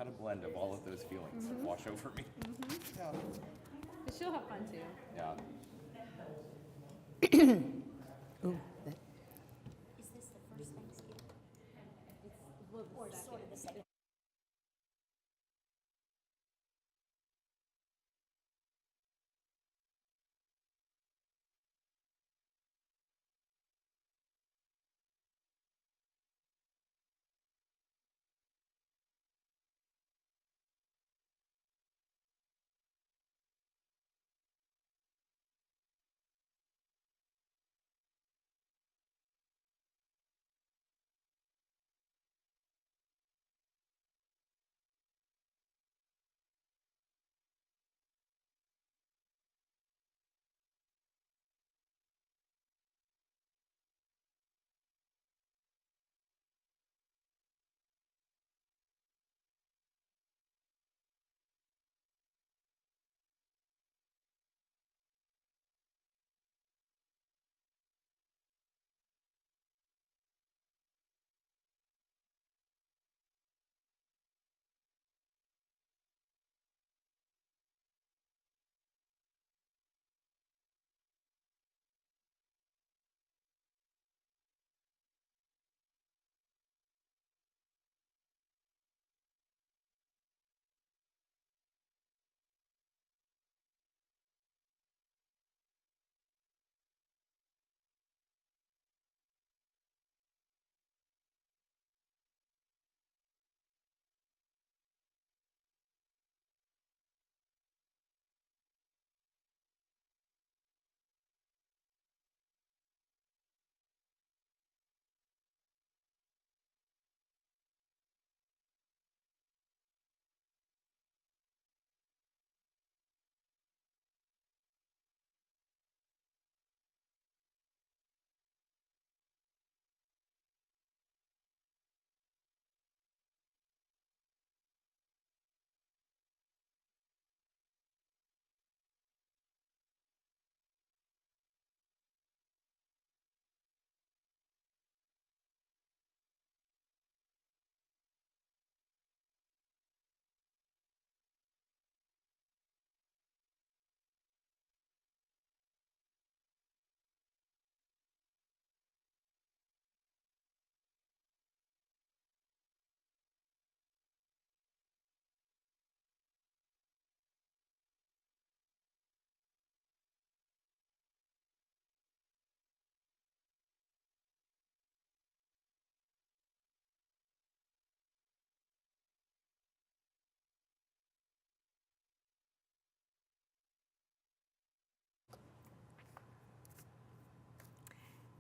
had a blend of all of those feelings that wash over me. Yeah. But she'll have fun too. Yeah. Is this the first Thanksgiving? Or sort of the second?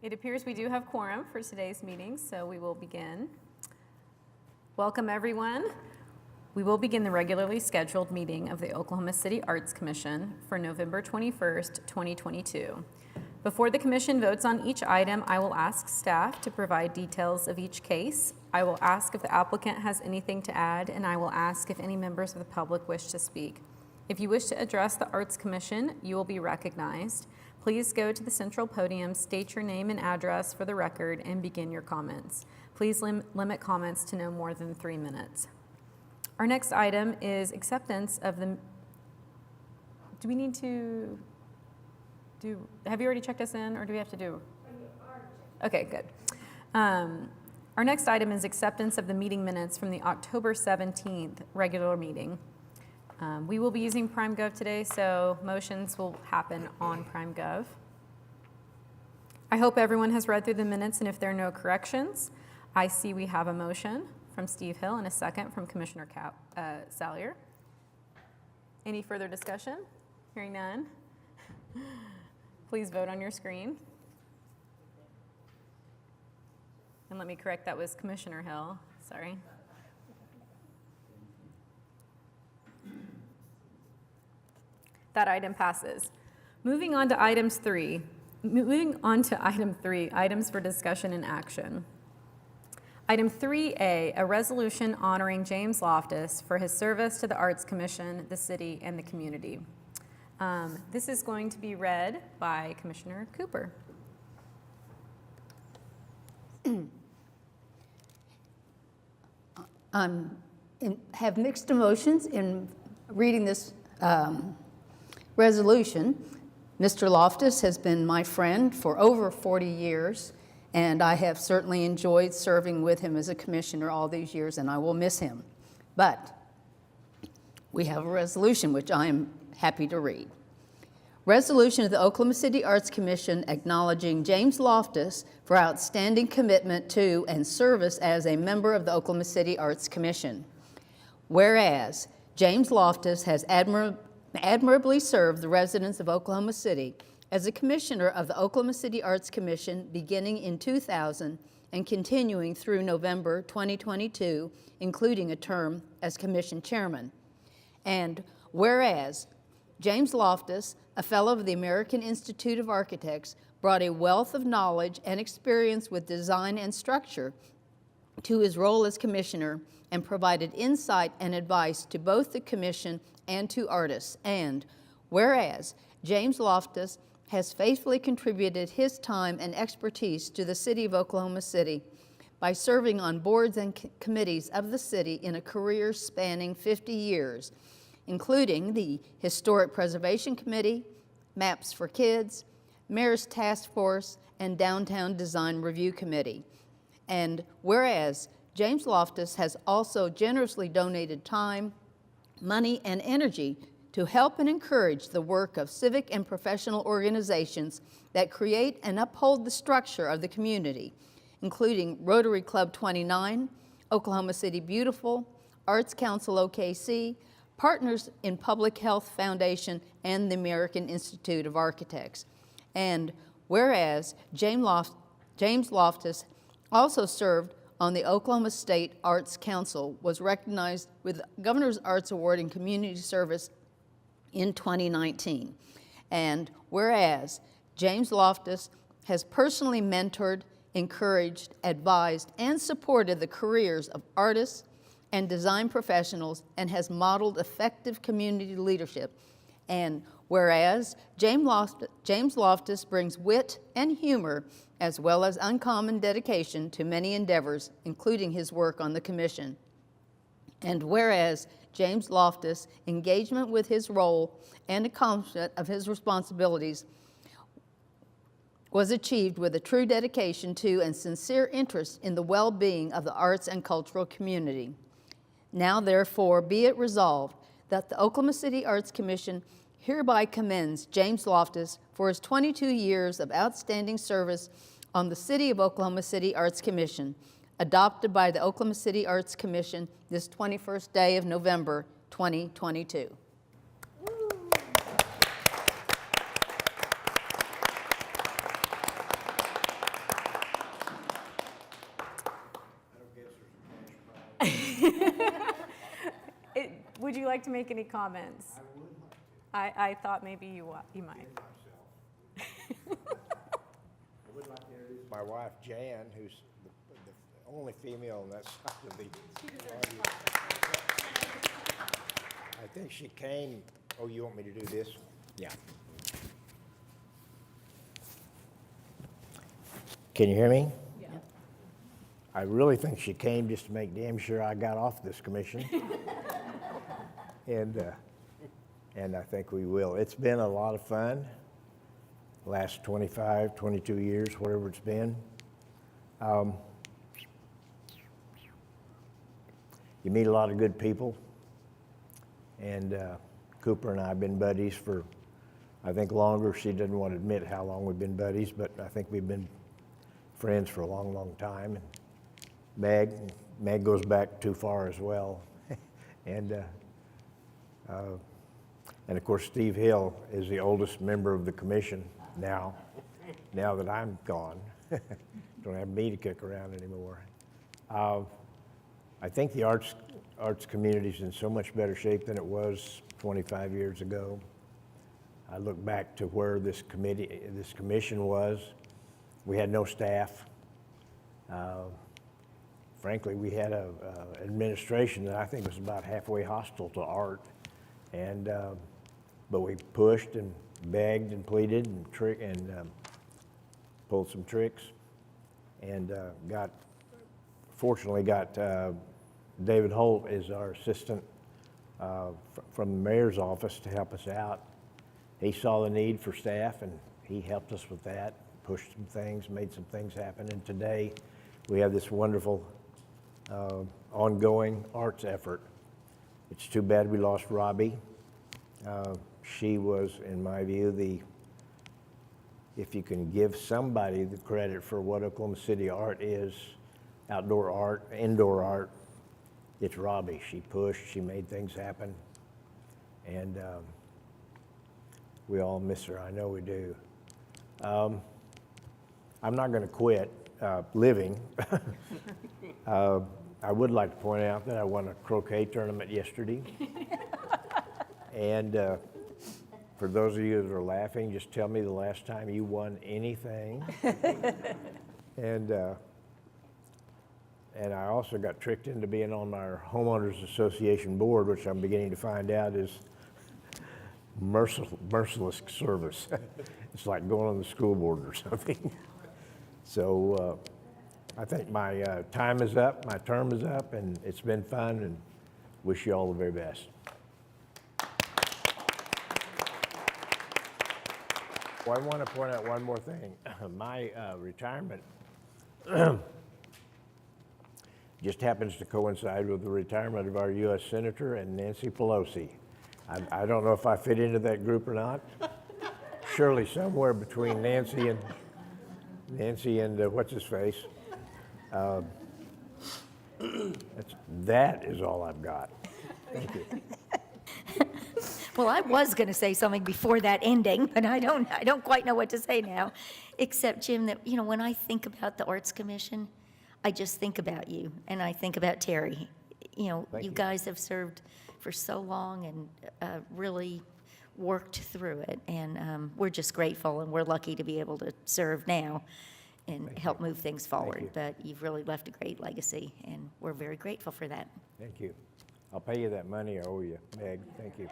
It appears we do have quorum for today's meeting, so we will begin. Welcome, everyone. We will begin the regularly scheduled meeting of the Oklahoma City Arts Commission for November 21st, 2022. Before the commission votes on each item, I will ask staff to provide details of each case. I will ask if the applicant has anything to add, and I will ask if any members of the public wish to speak. If you wish to address the Arts Commission, you will be recognized. Please go to the central podium, state your name and address for the record, and begin your comments. Please limit comments to no more than 3 minutes. Our next item is acceptance of the, do we need to have you already checked us in, or do we have to do? Okay, good. Our next item is acceptance of the meeting minutes from the October 17th regular meeting. We will be using PrimeGov today, so motions will happen on PrimeGov. I hope everyone has read through the minutes, and if there are no corrections, I see we have a motion from Steve Hill and a second from Commissioner Salyer. Any further discussion? Hearing none. Please vote on your screen. And let me correct, that was Commissioner Hill, sorry. That item passes. Moving on to item 3, items for discussion and action. Item 3A, a resolution honoring James Loftus for his service to the Arts Commission, the city, and the community. This is going to be read by Commissioner Cooper. have mixed emotions in reading this resolution. Mr. Loftus has been my friend for over 40 years, and I have certainly enjoyed serving with him as a commissioner all these years, and I will miss him. But we have a resolution which I am happy to read. Resolution of the Oklahoma City Arts Commission acknowledging James Loftus for outstanding commitment to and service as a member of the Oklahoma City Arts Commission. Whereas James Loftus has admirably served the residents of Oklahoma City as a commissioner of the Oklahoma City Arts Commission beginning in 2000 and continuing through November 2022, including a term as commission chairman. And whereas James Loftus, a fellow of the American Institute of Architects, brought a wealth of knowledge and experience with design and structure to his role as commissioner and provided insight and advice to both the commission and to artists. And whereas James Loftus has faithfully contributed his time and expertise to the city of Oklahoma City by serving on boards and committees of the city in a career spanning 50 years, including the Historic Preservation Committee, Maps for Kids, Mayor's Task Force, and Downtown Design Review Committee. And whereas James Loftus has also generously donated time, money, and energy to help and encourage the work of civic and professional organizations that create and uphold the structure of the community, including Rotary Club 29, Oklahoma City Beautiful, Arts Council OKC, Partners in Public Health Foundation, and the American Institute of Architects. And whereas James Loftus also served on the Oklahoma State Arts Council, was recognized with the Governor's Arts Award in Community Service in 2019. And whereas James Loftus has personally mentored, encouraged, advised, and supported the careers of artists and design professionals and has modeled effective community leadership. And whereas James Loftus brings wit and humor as well as uncommon dedication to many endeavors, including his work on the commission. And whereas James Loftus' engagement with his role and accomplishment of his responsibilities was achieved with a true dedication to and sincere interest in the well-being of the arts and cultural community. Now, therefore, be it resolved that the Oklahoma City Arts Commission hereby commends James Loftus for his 22 years of outstanding service on the City of Oklahoma City Arts Commission, adopted by the Oklahoma City Arts Commission this 21st day of November, 2022. Would you like to make any comments? I would like to. I thought maybe you might. I would like to introduce my wife, Jan, who's the only female on that side of the audience. I think she came, oh, you want me to do this? Yeah. Can you hear me? Yeah. I really think she came just to make damn sure I got off this commission. And I think we will. It's been a lot of fun, last 25, 22 years, whatever it's been. You meet a lot of good people, and Cooper and I have been buddies for, I think, longer. She doesn't want to admit how long we've been buddies, but I think we've been friends for a long, long time. And Meg goes back too far as well. And of course, Steve Hill is the oldest member of the commission now that I'm gone. Don't have me to kick around anymore. I think the arts community's in so much better shape than it was 25 years ago. I look back to where this commission was. We had no staff. Frankly, we had an administration that I think was about halfway hostile to art. And but we pushed and begged and pleaded and pulled some tricks, and fortunately got David Holt is our assistant from the mayor's office to help us out. He saw the need for staff and he helped us with that, pushed some things, made some things happen. And today we have this wonderful ongoing arts effort. It's too bad we lost Robbie. She was, in my view, if you can give somebody the credit for what Oklahoma City art is, outdoor art, indoor art, it's Robbie. She pushed, she made things happen, and we all miss her. I know we do. I'm not going to quit living. I would like to point out that I won a croquet tournament yesterday. And for those of you that are laughing, just tell me the last time you won anything. And I also got tricked into being on our homeowners association board, which I'm beginning to find out is merciless service. It's like going on the school board or something. So I think my time is up, my term is up, and it's been fun, and wish you all the very best. Well, I want to point out one more thing. My retirement just happens to coincide with the retirement of our U.S. Senator and Nancy Pelosi. I don't know if I fit into that group or not. Surely somewhere between Nancy and what's his face. That is all I've got. Thank you. Well, I was going to say something before that ending, but I don't quite know what to say now, except, Jim, that, when I think about the Arts Commission, I just think about you, and I think about Terry. You guys have served for so long and really worked through it, and we're just grateful, and we're lucky to be able to serve now and help move things forward. But you've really left a great legacy, and we're very grateful for that. Thank you. I'll pay you that money I owe you, Meg. Thank you.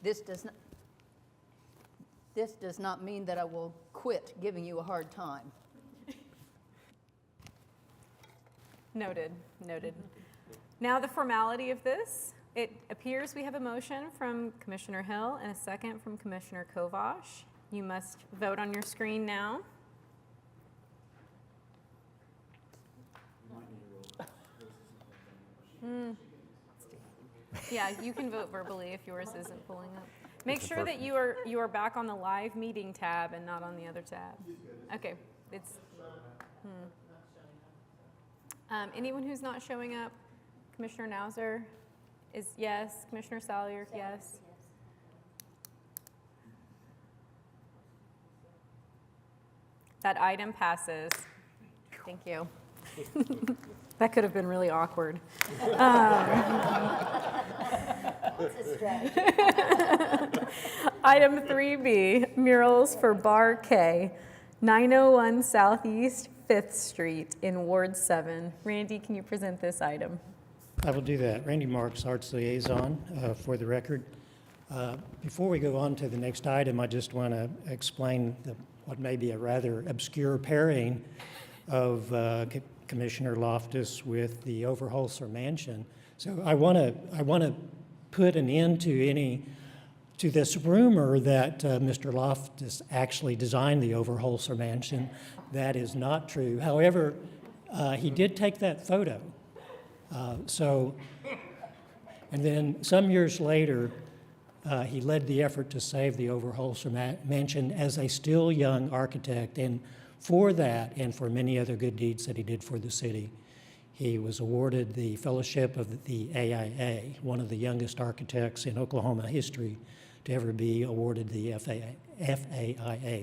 This does not mean that I will quit giving you a hard time. Noted. Now the formality of this. It appears we have a motion from Commissioner Hill and a second from Commissioner Kovash. You must vote on your screen now. Yeah, you can vote verbally if yours isn't pulling up. Make sure that you are back on the live meeting tab and not on the other tab. Okay, it's. Anyone who's not showing up? Commissioner Nauser is yes. Commissioner Salyer, yes. That item passes. Thank you. That could have been really awkward. Item 3B, murals for Bar K, 901 Southeast 5th Street in Ward 7. Randy, can you present this item? I will do that. Randy Marks, Arts Liaison, for the record. Before we go on to the next item, I just want to explain what may be a rather obscure pairing of Commissioner Loftus with the Overholser Mansion. So I want to put an end to this rumor that Mr. Loftus actually designed the Overholser Mansion. That is not true. However, he did take that photo. And then some years later, he led the effort to save the Overholser Mansion as a still young architect. And for that, and for many other good deeds that he did for the city, he was awarded the Fellowship of the AIA, one of the youngest architects in Oklahoma history to ever be awarded the FAIA.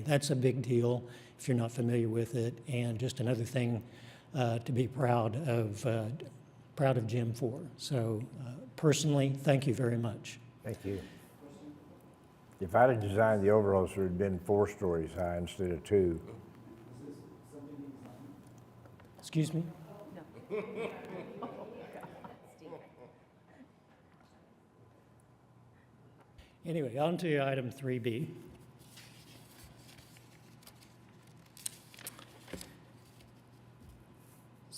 That's a big deal if you're not familiar with it, and just another thing to be proud of Jim for. So personally, thank you very much. Thank you. If I'd have designed the Overholser, it would have been 4 stories high instead of 2. Excuse me? Anyway, on to item 3B.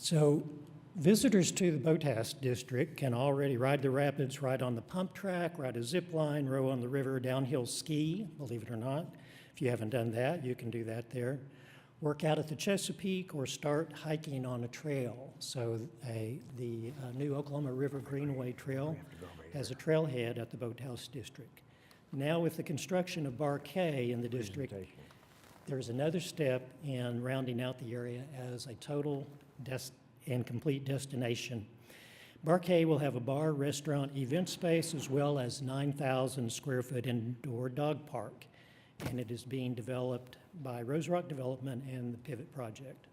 So visitors to the Boathouse District can already ride the rapids, ride on the pump track, ride a zip line, row on the river, downhill ski, believe it or not. If you haven't done that, you can do that there. Work out at the Chesapeake or start hiking on a trail. So the new Oklahoma River Greenway Trail has a trailhead at the Boathouse District. Now with the construction of Bar K in the district, there's another step in rounding out the area as a total and complete destination. Bar K will have a bar, restaurant, event space, as well as 9,000 square foot indoor dog park. And it is being developed by Rose Rock Development and the Pivot Project.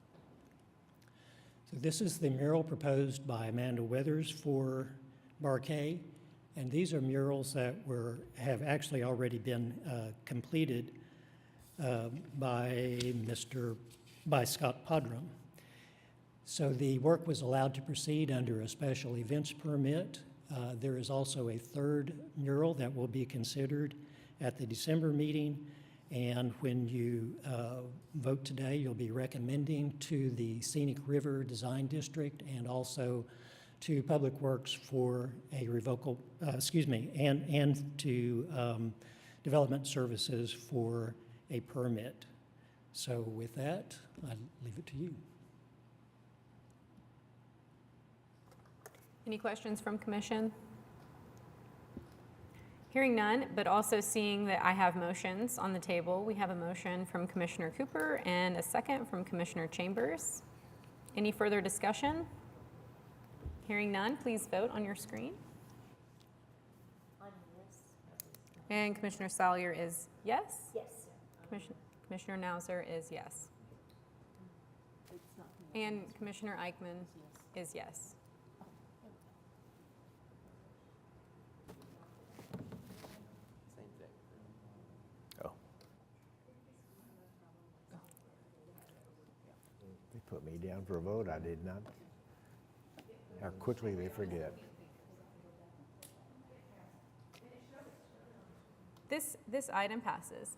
So this is the mural proposed by Amanda Weathers for Bar K. And these are murals that have actually already been completed by Scott Podrum. So the work was allowed to proceed under a special events permit. There is also a third mural that will be considered at the December meeting. And when you vote today, you'll be recommending to the Scenic River Design District and also to Public Works for a and to Development Services for a permit. So with that, I leave it to you. Any questions from commission? Hearing none, but also seeing that I have motions on the table. We have a motion from Commissioner Cooper and a second from Commissioner Chambers. Any further discussion? Hearing none, please vote on your screen. And Commissioner Salyer is yes? Yes. Commissioner Nauser is yes. And Commissioner Eichmann is yes. Same thing. Oh. They put me down for a vote, I did not. How quickly they forget. This item passes.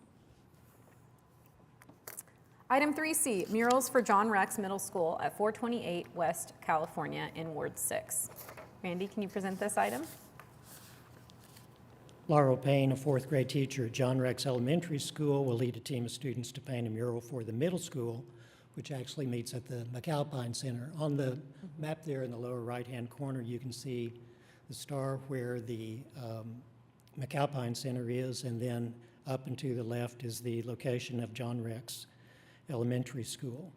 Item 3C, murals for John Rex Middle School at 428 West California in Ward 6. Randy, can you present this item? Laurel Payne, a fourth grade teacher at John Rex Elementary School, will lead a team of students to paint a mural for the middle school, which actually meets at the McAlpine Center. On the map there in the lower right-hand corner, you can see the star where the McAlpine Center is, and then up and to the left is the location of John Rex Elementary School.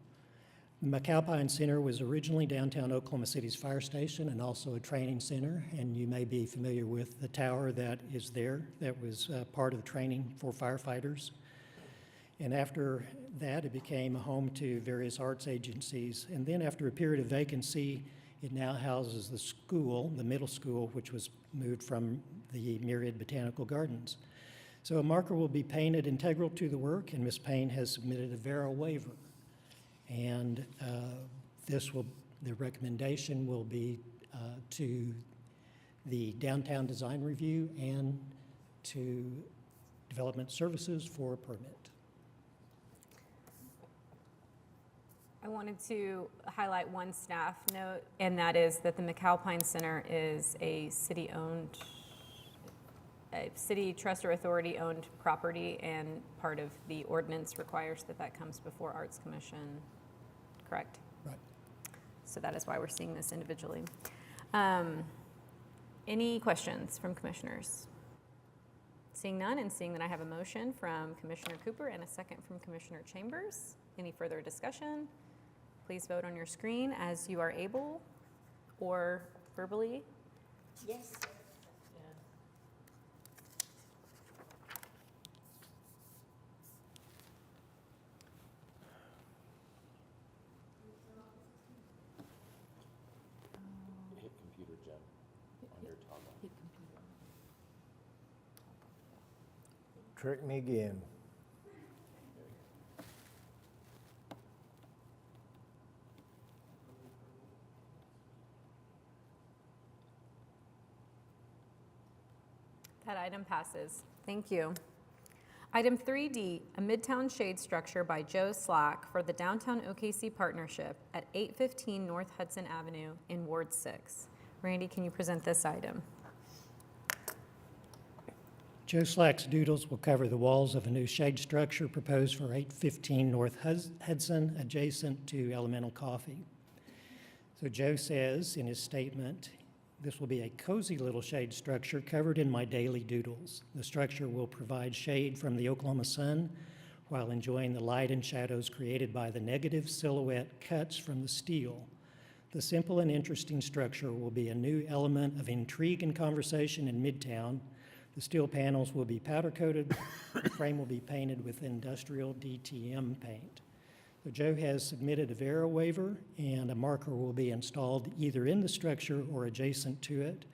The McAlpine Center was originally downtown Oklahoma City's fire station and also a training center, and you may be familiar with the tower that is there that was part of the training for firefighters. And after that, it became a home to various arts agencies. And then after a period of vacancy, it now houses the school, the middle school, which was moved from the Myriad Botanical Gardens. So a marker will be painted integral to the work, and Ms. Payne has submitted a VERA waiver. And the recommendation will be to the Downtown Design Review and to Development Services for a permit. I wanted to highlight one staff note, and that is that the McAlpine Center is a city trust or authority owned property, and part of the ordinance requires that that comes before Arts Commission, correct? Right. So that is why we're seeing this individually. Any questions from commissioners? Seeing none, and seeing that I have a motion from Commissioner Cooper and a second from Commissioner Chambers. Any further discussion? Please vote on your screen as you are able, or verbally. Yes. Hit computer gem under toggle. Trick me again. That item passes. Thank you. Item 3D, a Midtown shade structure by Joe Slack for the Downtown OKC Partnership at 815 North Hudson Avenue in Ward 6. Randy, can you present this item? Joe Slack's doodles will cover the walls of a new shade structure proposed for 815 North Hudson, adjacent to Elemental Coffee. So Joe says in his statement, "This will be a cozy little shade structure covered in my daily doodles. The structure will provide shade from the Oklahoma sun while enjoying the light and shadows created by the negative silhouette cuts from the steel. The simple and interesting structure will be a new element of intrigue and conversation in Midtown. The steel panels will be powder coated, the frame will be painted with industrial DTM paint." So Joe has submitted a VERA waiver, and a marker will be installed either in the structure or adjacent to it.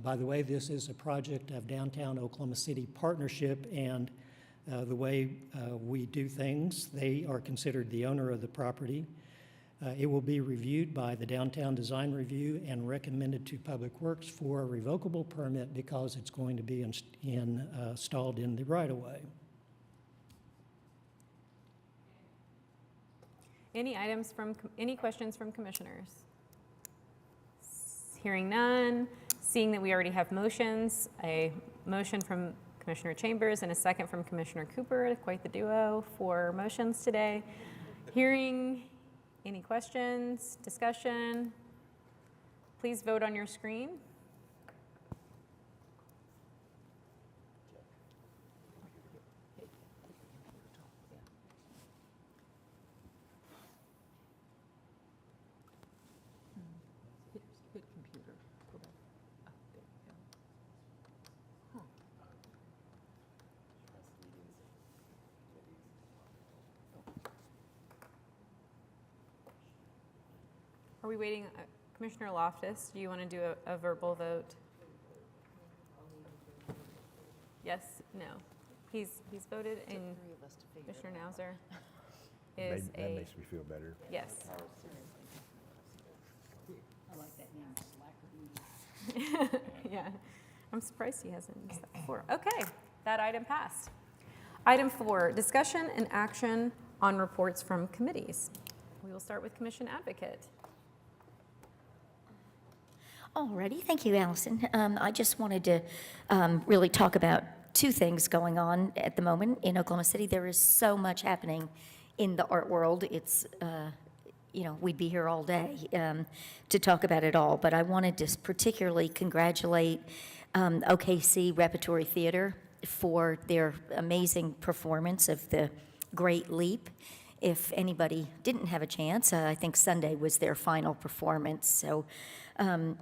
By the way, this is a project of Downtown Oklahoma City Partnership, and the way we do things, they are considered the owner of the property. It will be reviewed by the Downtown Design Review and recommended to Public Works for a revocable permit because it's going to be installed in the right-of-way. Any questions from commissioners? Hearing none, seeing that we already have motions, a motion from Commissioner Chambers and a second from Commissioner Cooper, quite the duo for motions today. Hearing any questions, discussion, please vote on your screen. Are we waiting? Commissioner Loftus, do you want to do a verbal vote? Yes, no. He's voted, and Commissioner Nauser is That makes me feel better. yes. I like that name, Slacker. Yeah, I'm surprised he hasn't used that before. Okay, that item passed. Item 4, discussion and action on reports from committees. We will start with Commission Advocate. Alrighty, thank you, Allison. I just wanted to really talk about two things going on at the moment in Oklahoma City. There is so much happening in the art world. It's, we'd be here all day to talk about it all. But I wanted to particularly congratulate OKC Repertory Theater for their amazing performance of The Great Leap. If anybody didn't have a chance, I think Sunday was their final performance. So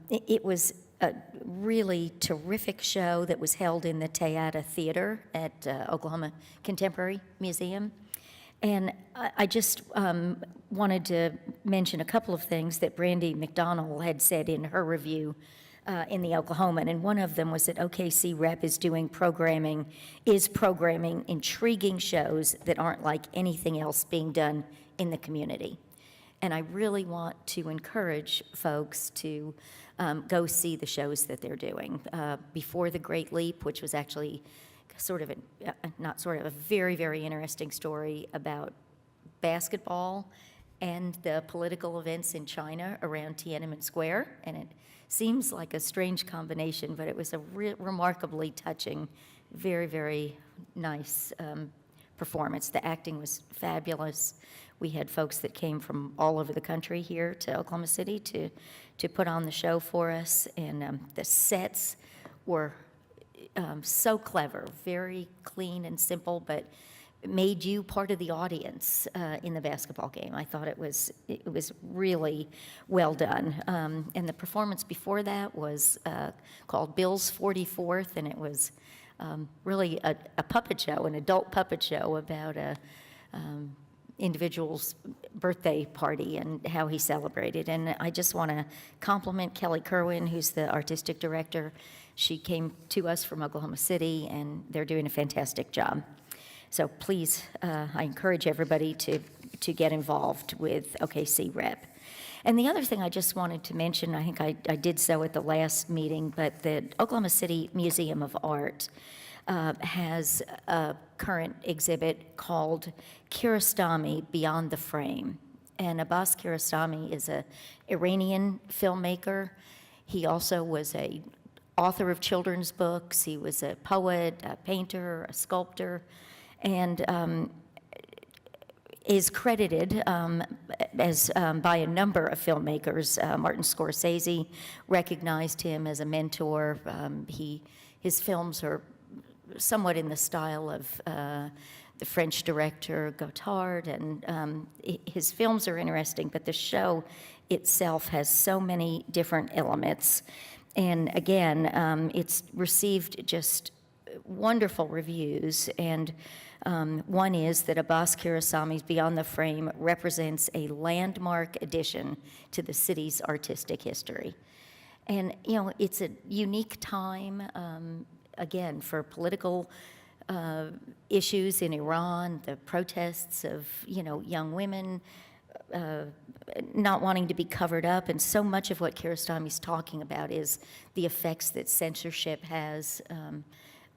it was a really terrific show that was held in the Teata Theater at Oklahoma Contemporary Museum. And I just wanted to mention a couple of things that Brandy McDonald had said in her review in the Oklahoman, and one of them was that OKC Rep is programming intriguing shows that aren't like anything else being done in the community. And I really want to encourage folks to go see the shows that they're doing. Before The Great Leap, which was actually a very, very interesting story about basketball and the political events in China around Tiananmen Square, and it seems like a strange combination, but it was a remarkably touching, very, very nice performance. The acting was fabulous. We had folks that came from all over the country here to Oklahoma City to put on the show for us, and the sets were so clever, very clean and simple, but made you part of the audience in the basketball game. I thought it was really well done. And the performance before that was called Bill's 44th, and it was really a puppet show, an adult puppet show about a individual's birthday party and how he celebrated. And I just want to compliment Kelly Kerwin, who's the artistic director. She came to us from Oklahoma City, and they're doing a fantastic job. So please, I encourage everybody to get involved with OKC Rep. And the other thing I just wanted to mention, I think I did so at the last meeting, but the Oklahoma City Museum of Art has a current exhibit called Kiarostami Beyond the Frame. And Abbas Kiarostami is an Iranian filmmaker. He also was a author of children's books. He was a poet, a painter, a sculptor, and is credited as by a number of filmmakers. Martin Scorsese recognized him as a mentor. His films are somewhat in the style of the French director Godard, and his films are interesting, but the show itself has so many different elements. And again, it's received just wonderful reviews, and one is that Abbas Kiarostami's Beyond the Frame represents a landmark addition to the city's artistic history. And, you know, it's a unique time, again, for political issues in Iran, the protests of, you know, young women not wanting to be covered up. And so much of what Kiarostami's talking about is the effects that censorship has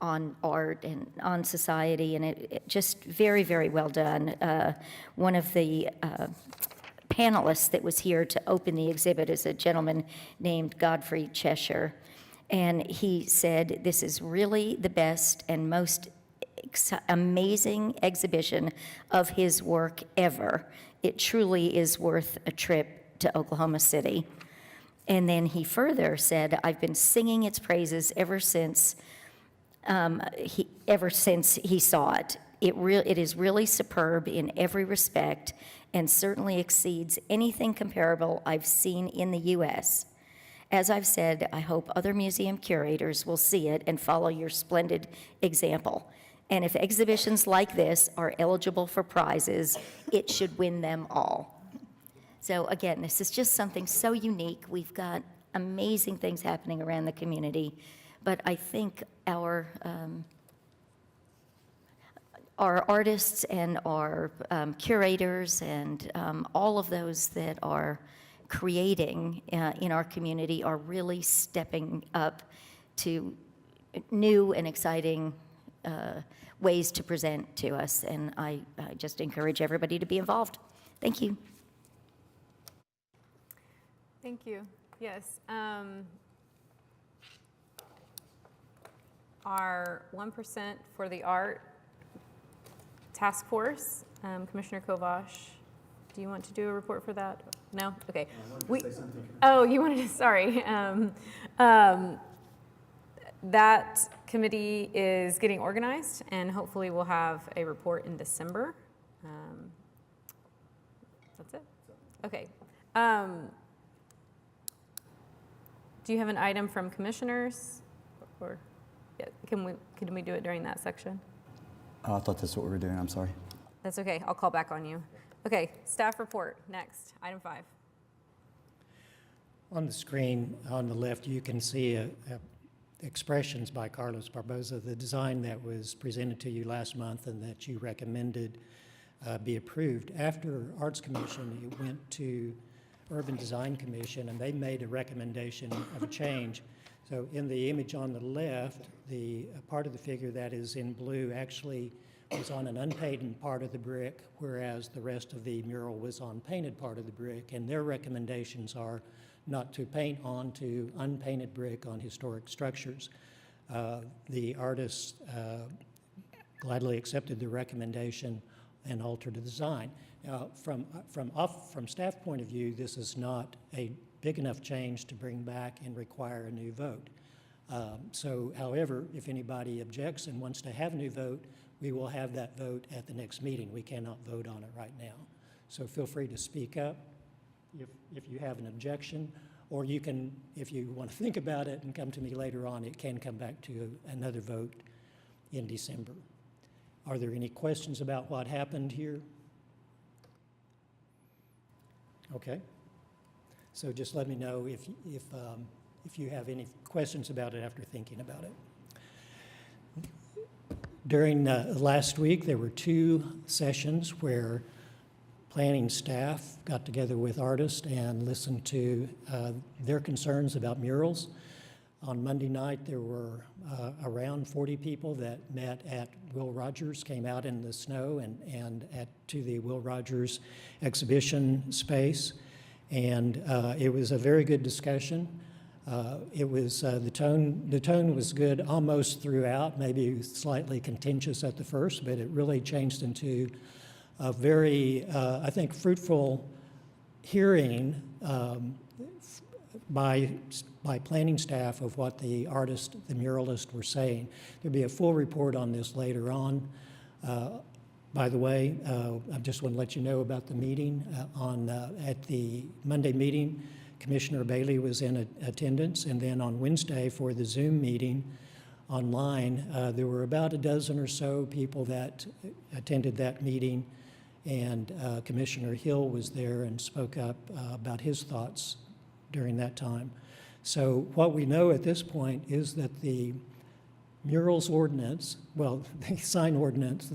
on art and on society, and it just very, very well done. One of the panelists that was here to open the exhibit is a gentleman named Godfrey Cheshire, and he said, "This is really the best and most amazing exhibition of his work ever. It truly is worth a trip to Oklahoma City." And then he further said, "I've been singing its praises ever since he saw it. It is really superb in every respect and certainly exceeds anything comparable I've seen in the U.S. As I've said, I hope other museum curators will see it and follow your splendid example. And if exhibitions like this are eligible for prizes, it should win them all." So again, this is just something so unique. We've got amazing things happening around the community, but I think our artists and our curators and all of those that are creating in our community are really stepping up to new and exciting ways to present to us, and I just encourage everybody to be involved. Thank you. Thank you. Yes. Our 1% for the Art Task Force, Commissioner Kovash, do you want to do a report for that? No? Okay. Oh, you wanted to, sorry. That committee is getting organized, and hopefully we'll have a report in December. That's it? Okay. Do you have an item from commissioners? Or yeah, can we do it during that section? Oh, I thought that's what we were doing. I'm sorry. That's okay. I'll call back on you. Okay, staff report, next, item 5. On the screen on the left, you can see expressions by Carlos Barboza, the design that was presented to you last month and that you recommended be approved. After Arts Commission, it went to Urban Design Commission, and they made a recommendation of a change. So in the image on the left, the part of the figure that is in blue actually was on an unpainted part of the brick, whereas the rest of the mural was on painted part of the brick, and their recommendations are not to paint onto unpainted brick on historic structures. The artists gladly accepted the recommendation and altered the design. Now, from staff point of view, this is not a big enough change to bring back and require a new vote. So, however, if anybody objects and wants to have a new vote, we will have that vote at the next meeting. We cannot vote on it right now. So feel free to speak up if you have an objection, or you can, if you want to think about it and come to me later on, it can come back to another vote in December. Are there any questions about what happened here? Okay. So just let me know if you have any questions about it after thinking about it. During last week, there were 2 sessions where planning staff got together with artists and listened to their concerns about murals. On Monday night, there were around 40 people that met at Will Rogers, came out in the snow and to the Will Rogers exhibition space. And it was a very good discussion. It was the tone was good almost throughout, maybe slightly contentious at the first, but it really changed into a very, I think, fruitful hearing by planning staff of what the artist, the muralist, were saying. There'll be a full report on this later on. By the way, I just want to let you know about the meeting at the Monday meeting. Commissioner Bailey was in attendance, and then on Wednesday for the Zoom meeting online, there were about a dozen or so people that attended that meeting, and Commissioner Hill was there and spoke up about his thoughts during that time. So what we know at this point is that the murals ordinance, well, the sign ordinance,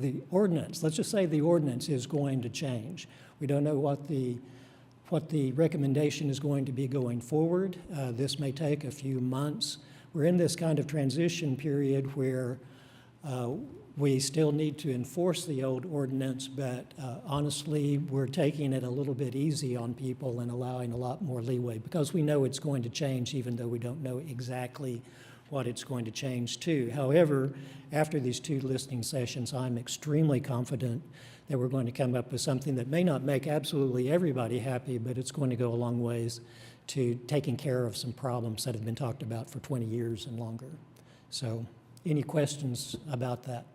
let's just say the ordinance is going to change. We don't know what the recommendation is going to be going forward. This may take a few months. We're in this kind of transition period where we still need to enforce the old ordinance, but honestly, we're taking it a little bit easy on people and allowing a lot more leeway because we know it's going to change even though we don't know exactly what it's going to change to. However, after these 2 listening sessions, I'm extremely confident that we're going to come up with something that may not make absolutely everybody happy, but it's going to go a long ways to taking care of some problems that have been talked about for 20 years and longer. So, any questions about that?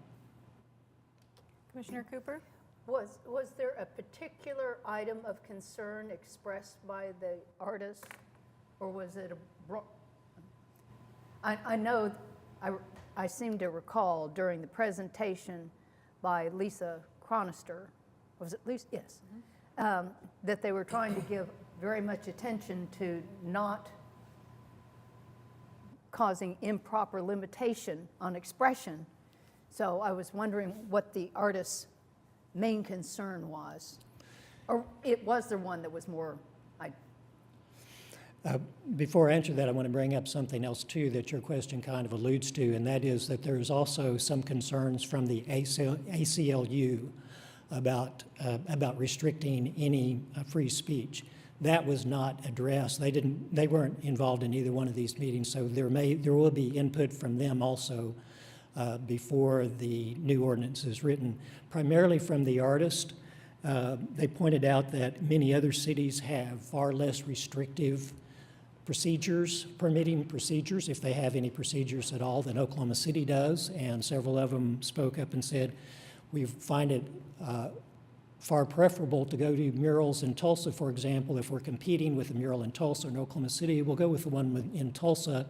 Commissioner Cooper? Was there a particular item of concern expressed by the artist, or was it I know, I seem to recall during the presentation by Lisa Chronister, was it Lisa? Yes. That they were trying to give very much attention to not causing improper limitation on expression. So I was wondering what the artist's main concern was. Or was there one that was more, Before I answer that, I want to bring up something else too that your question kind of alludes to, and that is that there's also some concerns from the ACLU about restricting any free speech. That was not addressed. They weren't involved in either one of these meetings, so there will be input from them also before the new ordinance is written, primarily from the artist. They pointed out that many other cities have far less restrictive permitting procedures, if they have any procedures at all, than Oklahoma City does, and several of them spoke up and said, we find it far preferable to go to murals in Tulsa, for example. If we're competing with a mural in Tulsa or in Oklahoma City, we'll go with the one in Tulsa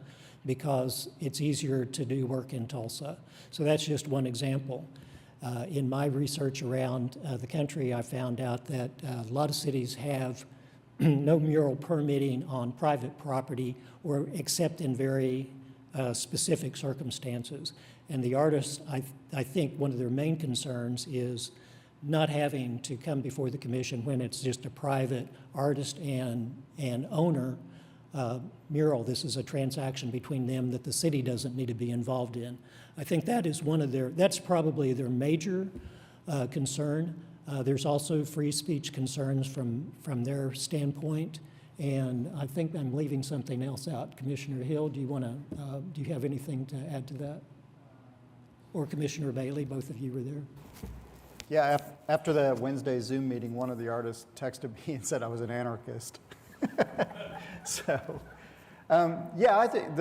because it's easier to do work in Tulsa. So that's just one example. In my research around the country, I found out that a lot of cities have no mural permitting on private property or except in very specific circumstances. And the artists, I think one of their main concerns is not having to come before the commission when it's just a private artist and owner mural. This is a transaction between them that the city doesn't need to be involved in. I think that is that's probably their major concern. There's also free speech concerns from their standpoint, and I think I'm leaving something else out. Commissioner Hill, do you have anything to add to that? Or Commissioner Bailey, both of you were there. Yeah, after the Wednesday Zoom meeting, one of the artists texted me and said I was an anarchist. So, yeah, I think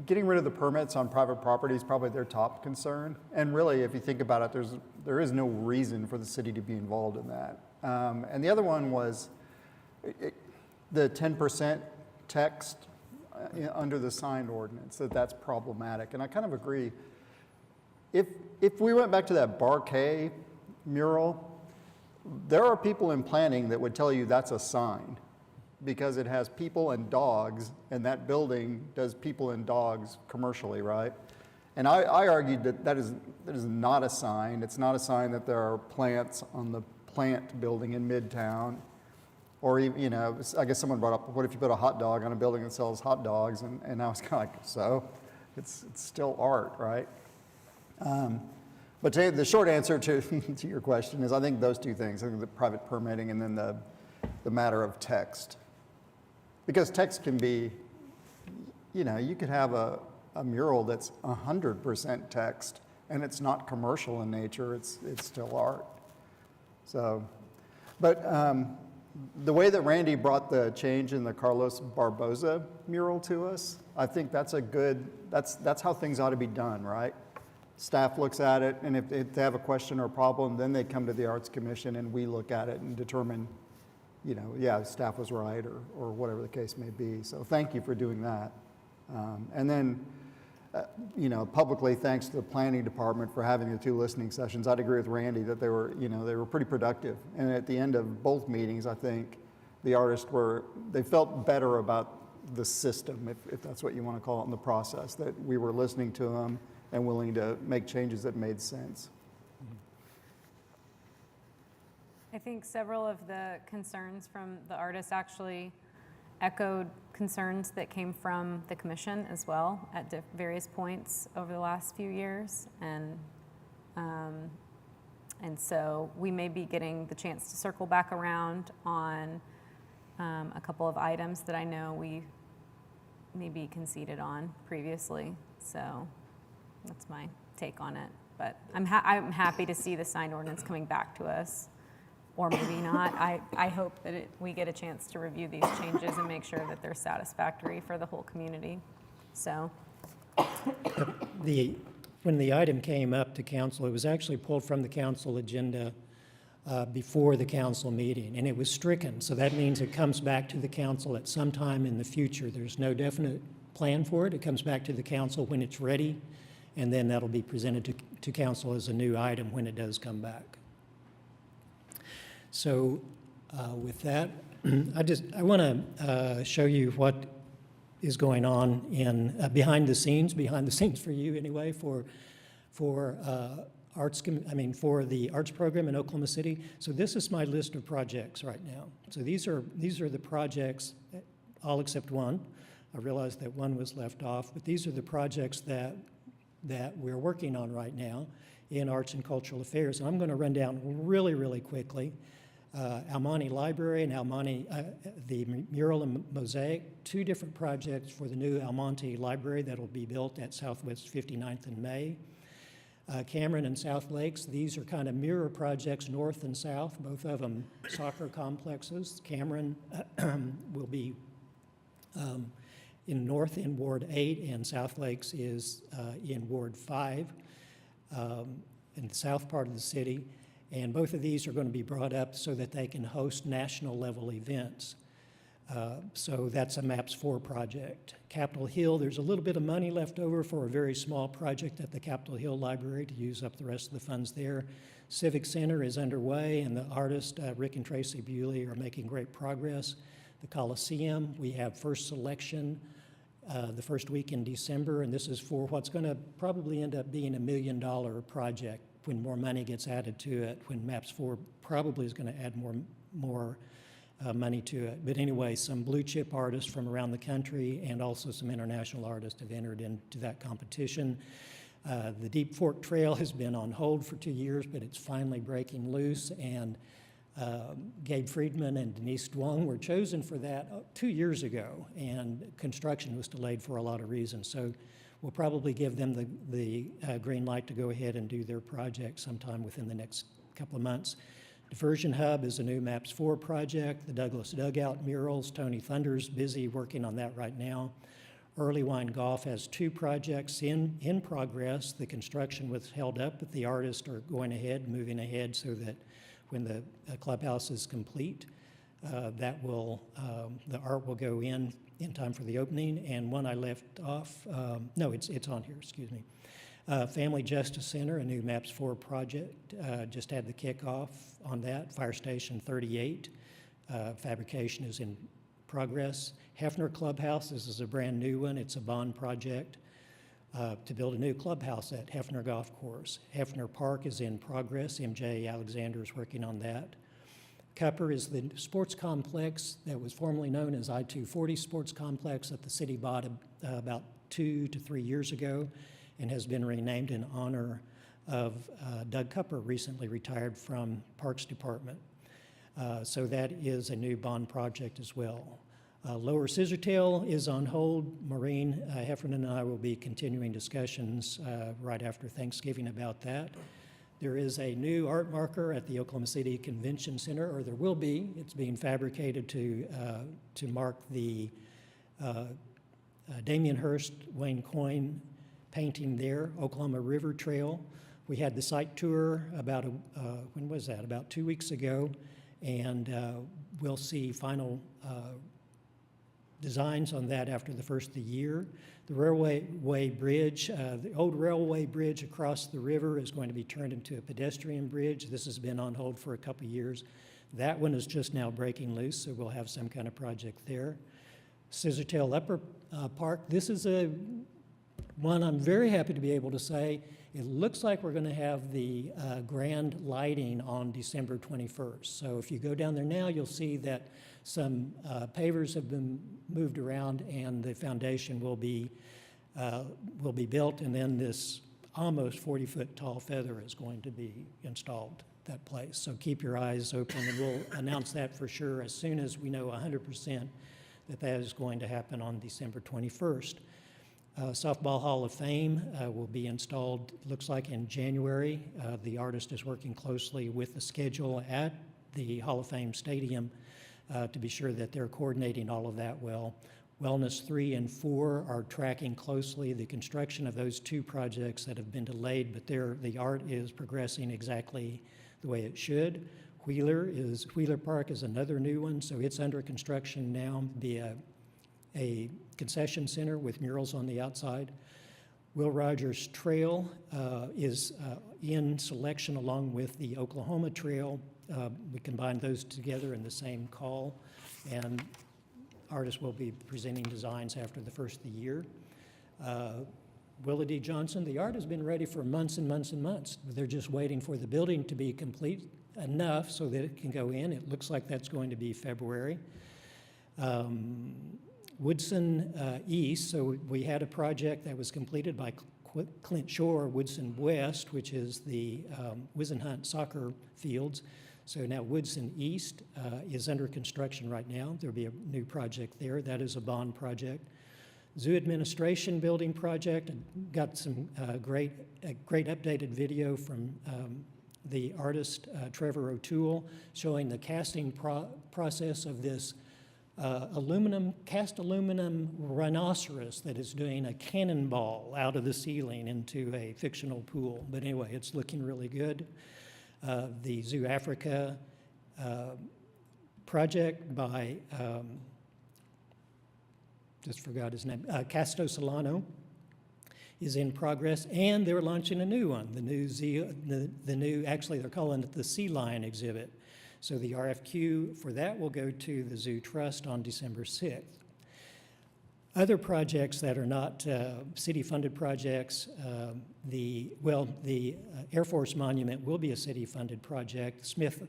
getting rid of the permits on private property is probably their top concern. And really, if you think about it, there is no reason for the city to be involved in that. And the other one was the 10% text under the sign ordinance, that's problematic. And I kind of agree. If we went back to that Barquet mural, there are people in planning that would tell you that's a sign because it has people and dogs, and that building does people and dogs commercially, right? And I argued that is not a sign. It's not a sign that there are plants on the plant building in Midtown. Or, you know, I guess someone brought up, what if you put a hot dog on a building that sells hot dogs? And I was kind of like, so? It's still art, right? But the short answer to, to your question is I think those two things, I think the private permitting and then the matter of text. Because text can be, you know, you could have a mural that's 100% text and it's not commercial in nature, it's still art. So, but the way that Randy brought the change in the Carlos Barboza mural to us, I think that's a good, that's how things ought to be done, right? Staff looks at it, and if they have a question or a problem, then they come to the Arts Commission and we look at it and determine, you know, yeah, staff was right or whatever the case may be. So thank you for doing that. And then, you know, publicly, thanks to the planning department for having the 2 listening sessions. I'd agree with Randy that they were pretty productive. And at the end of both meetings, I think the artists they felt better about the system, if that's what you want to call it, in the process, that we were listening to them and willing to make changes that made sense. I think several of the concerns from the artists actually echoed concerns that came from the commission as well at various points over the last few years. And so we may be getting the chance to circle back around on a couple of items that I know we maybe conceded on previously. So that's my take on it. But I'm happy to see the signed ordinance coming back to us. Or maybe not. I hope that we get a chance to review these changes and make sure that they're satisfactory for the whole community. So, When the item came up to council, it was actually pulled from the council agenda before the council meeting, and it was stricken. So that means it comes back to the council at some time in the future. There's no definite plan for it. It comes back to the council when it's ready, and then that'll be presented to council as a new item when it does come back. So with that, I want to show you what is going on in behind the scenes for you anyway, for the arts program in Oklahoma City. So this is my list of projects right now. So these are the projects, all except one. I realize that one was left off, but these are the projects that we're working on right now in arts and cultural affairs. And I'm going to run down really, really quickly. Almani Library and the mural and mosaic, 2 different projects for the new Almonte Library that will be built at Southwest 59th and May. Cameron and South Lakes, these are kind of mirror projects, north and south, both of them soccer complexes. Cameron will be in north in Ward 8, and South Lakes is in Ward 5 in the south part of the city. And both of these are going to be brought up so that they can host national level events. So that's a MAPS 4 project. Capitol Hill, there's a little bit of money left over for a very small project at the Capitol Hill Library to use up the rest of the funds there. Civic Center is underway, and the artists, Rick and Tracy Bewley, are making great progress. The Coliseum, we have first selection the first week in December, and this is for what's going to probably end up being $1 million project when more money gets added to it, when MAPS 4 probably is going to add more money to it. But anyway, some blue chip artists from around the country and also some international artists have entered into that competition. The Deep Fork Trail has been on hold for 2 years, but it's finally breaking loose, and Gabe Friedman and Denise Duong were chosen for that 2 years ago, and construction was delayed for a lot of reasons. So we'll probably give them the green light to go ahead and do their project sometime within the next couple of months. Diversion Hub is a new MAPS 4 project. The Douglas Dugout murals, Tony Thunder's busy working on that right now. Early Wine Golf has 2 projects in progress. The construction was held up, but the artists are going ahead, moving ahead, so that when the clubhouse is complete, the art will go in time for the opening. And one I left off, no, it's on here, excuse me. Family Justice Center, a new MAPS 4 project, just had the kickoff on that. Fire Station 38, fabrication is in progress. Hefner Clubhouse, this is a brand new one. It's a bond project to build a new clubhouse at Hefner Golf Course. Hefner Park is in progress. MJ Alexander is working on that. Cupper is the sports complex that was formerly known as I-240 Sports Complex that the city bought about 2 to 3 years ago and has been renamed in honor of Doug Cupper, recently retired from Parks Department. So that is a new bond project as well. Lower Scissortail is on hold. Maureen Heffernan and I will be continuing discussions right after Thanksgiving about that. There is a new art marker at the Oklahoma City Convention Center, or there will be. It's being fabricated to mark the Damien Hirst, Wayne Coyne painting there, Oklahoma River Trail. We had the site tour about, when was that? About 2 weeks ago, and we'll see final designs on that after the first of the year. The railway bridge, the old railway bridge across the river is going to be turned into a pedestrian bridge. This has been on hold for a couple of years. That one is just now breaking loose, so we'll have some kind of project there. Scissortail Upper Park, this is one I'm very happy to be able to say. It looks like we're going to have the grand lighting on December 21st. So if you go down there now, you'll see that some pavers have been moved around and the foundation will be built, and then this almost 40-foot tall feather is going to be installed that place. So keep your eyes open, and we'll announce that for sure as soon as we know 100% that that is going to happen on December 21st. Softball Hall of Fame will be installed, looks like in January. The artist is working closely with the schedule at the Hall of Fame Stadium to be sure that they're coordinating all of that well. Wellness 3 and 4 are tracking closely the construction of those two projects that have been delayed, but the art is progressing exactly the way it should. Wheeler Park is another new one, so it's under construction now, be a concession center with murals on the outside. Will Rogers Trail is in selection along with the Oklahoma Trail. We combined those together in the same call, and artists will be presenting designs after the first of the year. Willa D. Johnson, the art has been ready for months and months and months. They're just waiting for the building to be complete enough so that it can go in. It looks like that's going to be February. Woodson East, so we had a project that was completed by Clint Shore, Woodson West, which is the Wisenhunt soccer fields. So now Woodson East is under construction right now. There'll be a new project there. That is a bond project. Zoo Administration Building Project, got some great updated video from the artist Trevor O'Toole showing the casting process of this cast aluminum rhinoceros that is doing a cannonball out of the ceiling into a fictional pool. But anyway, it's looking really good. The Zoo Africa project by, just forgot his name, Casto Solano is in progress, and they're launching a new one, the new, actually they're calling it the Sea Lion exhibit. So the RFQ for that will go to the Zoo Trust on December 6th. Other projects that are not city-funded projects, the Air Force Monument will be a city-funded project. Smith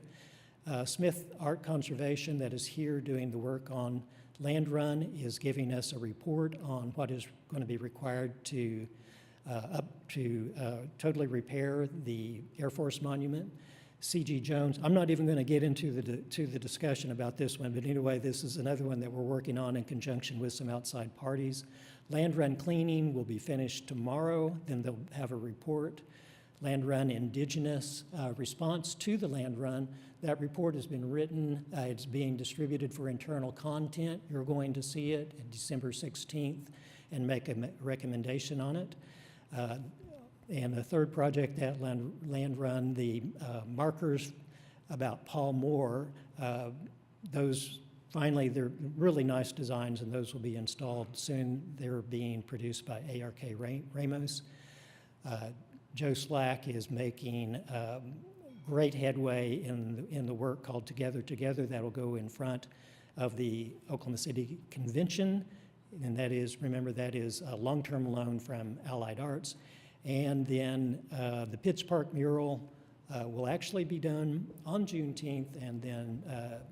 Art Conservation, that is here doing the work on Land Run, is giving us a report on what is going to be required to totally repair the Air Force Monument. C.G. Jones, I'm not even going to get into the discussion about this one, but anyway, this is another one that we're working on in conjunction with some outside parties. Land Run cleaning will be finished tomorrow, then they'll have a report. Land Run Indigenous response to the Land Run, that report has been written, it's being distributed for internal content. You're going to see it on December 16th and make a recommendation on it. And the third project, that Land Run, the markers about Paul Moore, those finally, they're really nice designs, and those will be installed soon. They're being produced by ARK Ramos. Joe Slack is making great headway in the work called Together Together. That'll go in front of the Oklahoma City Convention, and that is, remember, that is a long-term loan from Allied Arts. And then the Pitts Park mural will actually be done on Juneteenth, and then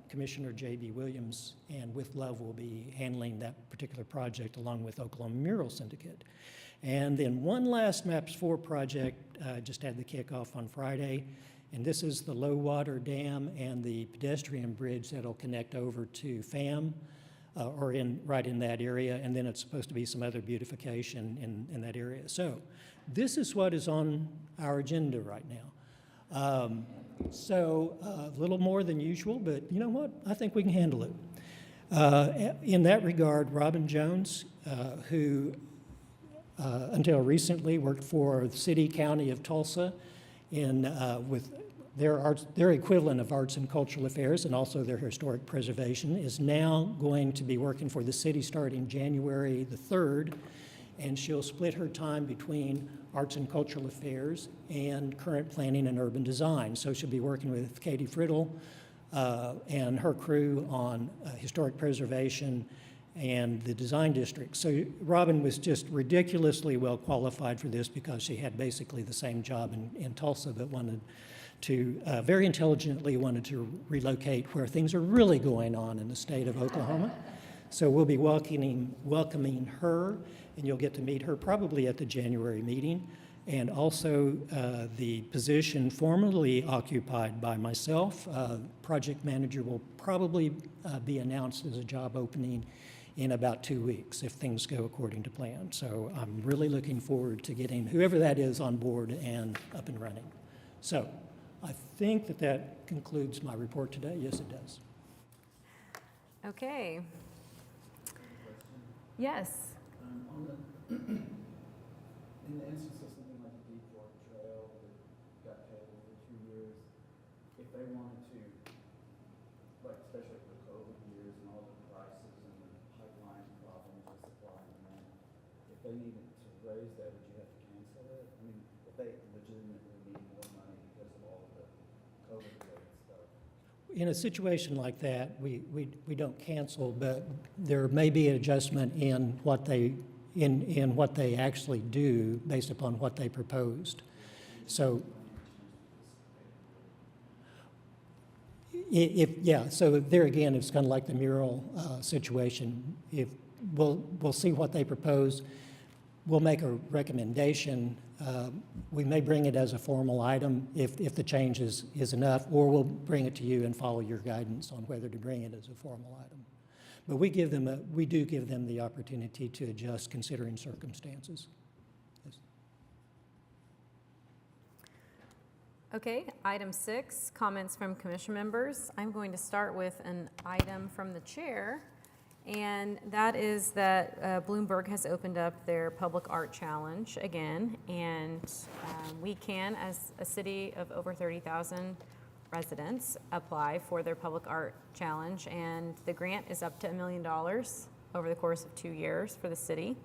Commissioner J.B. Williams and With Love will be handling that particular project along with Oklahoma Mural Syndicate. And then one last MAPS 4 project just had the kickoff on Friday, and this is the low water dam and the pedestrian bridge that'll connect over to FAM, or right in that area, and then it's supposed to be some other beautification in that area. So this is what is on our agenda right now. So a little more than usual, but you know what? I think we can handle it. In that regard, Robin Jones, who until recently worked for the City County of Tulsa with their equivalent of Arts and Cultural Affairs and also their historic preservation, is now going to be working for the city starting January the 3rd, and she'll split her time between Arts and Cultural Affairs and current planning and urban design. So she'll be working with Katie Friddle and her crew on historic preservation and the design district. So Robin was just ridiculously well qualified for this because she had basically the same job in Tulsa, but wanted to, very intelligently wanted to relocate where things are really going on in the state of Oklahoma. So we'll be welcoming her, and you'll get to meet her probably at the January meeting. And also the position formerly occupied by myself, project manager, will probably be announced as a job opening in about 2 weeks if things go according to plan. So I'm really looking forward to getting whoever that is on board and up and running. So I think that concludes my report today. Yes, it does. Okay. Yes. In the instance of something like the Deep Fork Trail that got paid over 2 years, if they wanted to, like especially for the COVID years and all the prices and the pipeline problems with supply and demand, if they needed to raise that, would you have to cancel it? I mean, if they legitimately need more money because of all of the COVID-related stuff. In a situation like that, we don't cancel, but there may be an adjustment in what they actually do based upon what they proposed. So so there again, it's kind of like the mural situation. If we'll see what they propose, we'll make a recommendation. We may bring it as a formal item if the change is enough, or we'll bring it to you and follow your guidance on whether to bring it as a formal item. But we do give them the opportunity to adjust considering circumstances. Yes. Okay, item 6, comments from commission members. I'm going to start with an item from the chair, and that is that Bloomberg has opened up their Public Art Challenge again, and we can, as a city of over 30,000 residents, apply for their Public Art Challenge, and the grant is up to $1 million over the course of 2 years for the city.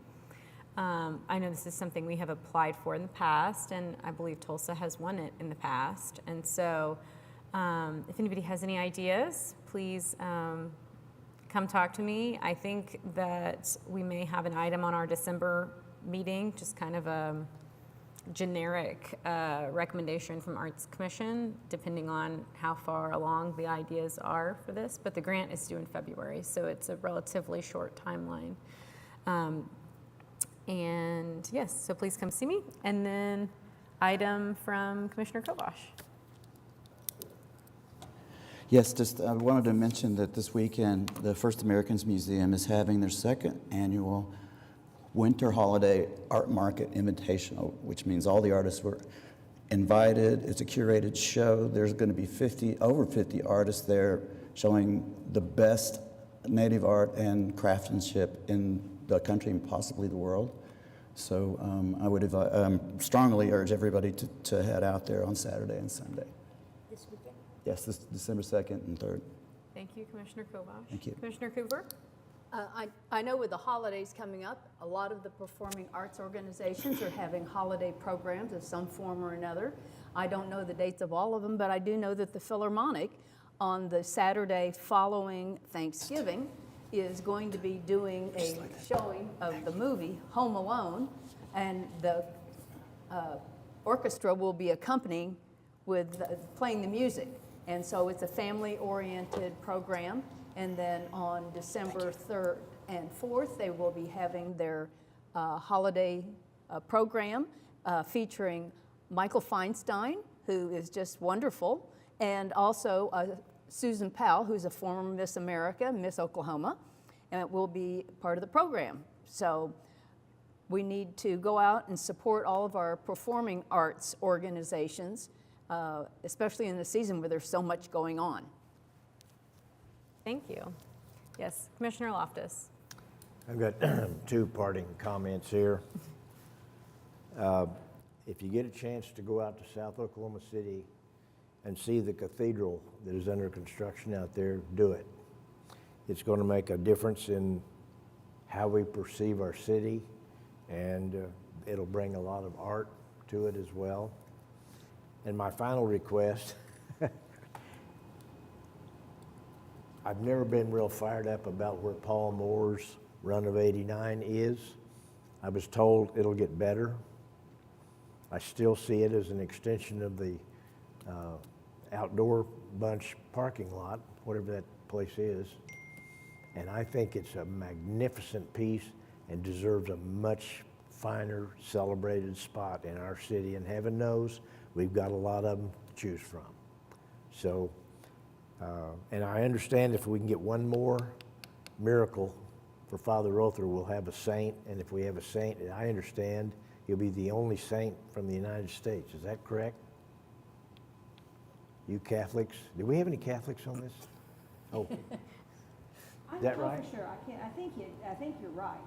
I know this is something we have applied for in the past, and I believe Tulsa has won it in the past. And so if anybody has any ideas, please come talk to me. I think that we may have an item on our December meeting, just kind of a generic recommendation from Arts Commission, depending on how far along the ideas are for this. But the grant is due in February, so it's a relatively short timeline. And yes, so please come see me. And then item from Commissioner Kovash. Yes, just I wanted to mention that this weekend, the First Americans Museum is having their second annual Winter Holiday Art Market Invitational, which means all the artists were invited. It's a curated show. There's going to be over 50 artists there showing the best native art and craftsmanship in the country and possibly the world. So I would strongly urge everybody to head out there on Saturday and Sunday. This weekend? Yes, this December 2nd and 3rd. Thank you, Commissioner Kovash. Thank you. Commissioner Cooper? I know with the holidays coming up, a lot of the performing arts organizations are having holiday programs of some form or another. I don't know the dates of all of them, but I do know that the Philharmonic on the Saturday following Thanksgiving is going to be doing a showing of the movie Home Alone, and the orchestra will be accompanying with playing the music. And so it's a family-oriented program. And then on December 3rd and 4th, they will be having their holiday program featuring Michael Feinstein, who is just wonderful, and also Susan Powell, who's a former Miss America, Miss Oklahoma, and it will be part of the program. So we need to go out and support all of our performing arts organizations, especially in the season where there's so much going on. Thank you. Yes, Commissioner Loftus. I've got two parting comments here. If you get a chance to go out to South Oklahoma City and see the cathedral that is under construction out there, do it. It's going to make a difference in how we perceive our city, and it'll bring a lot of art to it as well. And my final request, I've never been real fired up about where Paul Moore's Run of 89 is. I was told it'll get better. I still see it as an extension of the outdoor bunch parking lot, whatever that place is. And I think it's a magnificent piece and deserves a much finer, celebrated spot in our city. And heaven knows, we've got a lot of them to choose from. So, and I understand if we can get one more miracle for Father Rother, we'll have a saint. And if we have a saint, I understand he'll be the only saint from the United States. Is that correct? You Catholics? Do we have any Catholics on this? Oh, I that don't know right? for sure. I think you're right.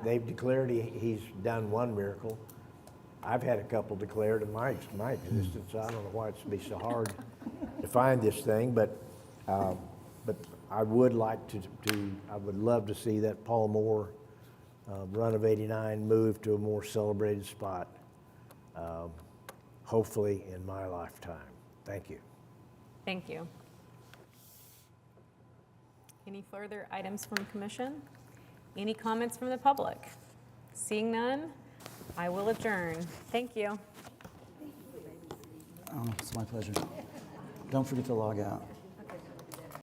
They've declared he's done one miracle. I've had a couple declared in my existence. I don't know why it's be so hard to find this thing, but I would like I would love to see that Paul Moore Run of 89 move to a more celebrated spot, hopefully in my lifetime. Thank you. Thank you. Any further items from commission? Any comments from the public? Seeing none, I will adjourn. Thank you. Oh, it's my pleasure. Don't forget to log out.